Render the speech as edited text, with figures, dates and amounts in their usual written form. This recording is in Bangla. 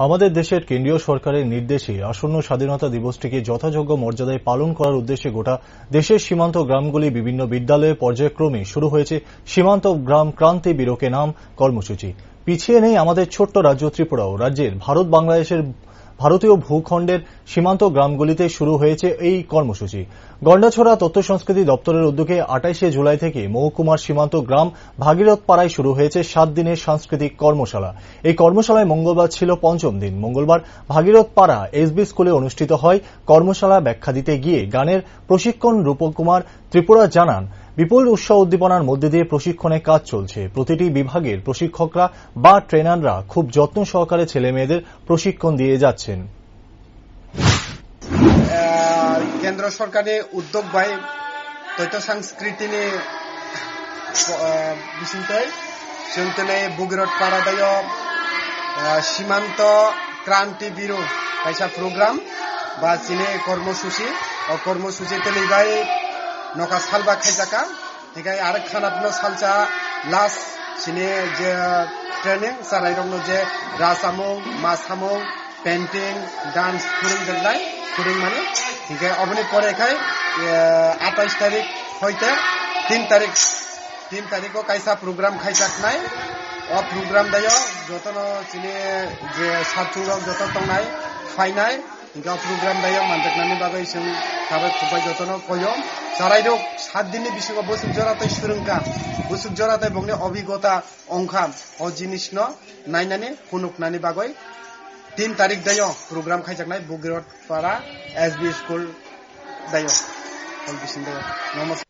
আমাদের দেশের কেন্দ্রীয় সরকারের নির্দেশে আসন্ন স্বাধীনতা দিবসটিকে যথাযোগ্য মর্যাদায় পালন করার উদ্দেশ্যে গোটা দেশের সীমান্ত গ্রামগুলি বিভিন্ন বিদ্যালয়ে পর্যায়ক্রমে শুরু হয়েছে সীমান্ত গ্রাম ক্রান্তি বীরকে নাম কর্মসূচি। পিছিয়ে নেই আমাদের ছোট্ট রাজ্য ত্রিপুরাও। রাজ্যের বাংলাদেশের ভারতীয় ভূখণ্ডের সীমান্ত গ্রামগুলিতে শুরু হয়েছে এই কর্মসূচি। গন্ডাছড়া তথ্য সংস্কৃতি দপ্তরের উদ্যোগে 28শে জুলাই থেকে মহকুমার সীমান্ত গ্রাম ভাগীরথ পাড়ায় শুরু হয়েছে 7 দিনের সাংস্কৃতিক কর্মশালা। এই কর্মশালায় মঙ্গলবার ছিল পঞ্চম দিন। মঙ্গলবার ভাগীরথ পাড়া এসবি স্কুলে অনুষ্ঠিত হয় কর্মশালা। ব্যাখ্যা দিতে গিয়ে গানের প্রশিক্ষণ রূপক কুমার ত্রিপুরা জানান, বিপুল উৎসাহ উদ্দীপনার মধ্যে দিয়ে প্রশিক্ষণে কাজ চলছে। প্রতিটি বিভাগের প্রশিক্ষকরা বা ট্রেনাররা খুব যত্ন সহকারে ছেলে মেয়েদের প্রশিক্ষণ দিয়ে যাচ্ছেন। কেন্দ্র সরকারের উদ্যোগ বাই তথ্য সংস্কৃতি বিষয় চিন্তনে বুগিরট পাড়াদায় সীমান্ত ক্রান্তি বীর কাইসা প্রোগ্রাম বা চিনে কর্মসূচি তেলিবাই নকা সালবা খাইজাকা এখানে আরেক খানাপনো সালচা লাস্ট চিনে যে ট্রেনিং সারাই রং যে রাসামং মাসামং পেন্টিং ডান্স ফুরিং মানে ঠিক অবনি পরে এখানে 28 তারিখ হইতে 3 তারিখও কাইসা প্রোগ্রাম খাইজাক নাই ও প্রোগ্রাম দায় যতন চিনে যে সাতচুরক যত তংনাই ফাইনাই ఇంకా প্রোগ্রাম দায় মানতেকনানি বাগै जों সাবাই খুবাই যতন কয়ম সারাইরক 7 দিনनि बिसिङाव বসুক জরাতে সুরঙ্কা বসুক জরাতে বংনি অভিজ্ঞতা অংখা ও জিনিস ন নাইনানি ফুনুকনানি বাগै 3 তারিখ দায় প্রোগ্রাম খাইজাকনাই বুগিরট পাড়া এসবি স্কুল দায় হল বিसिं দায় নমস্কার।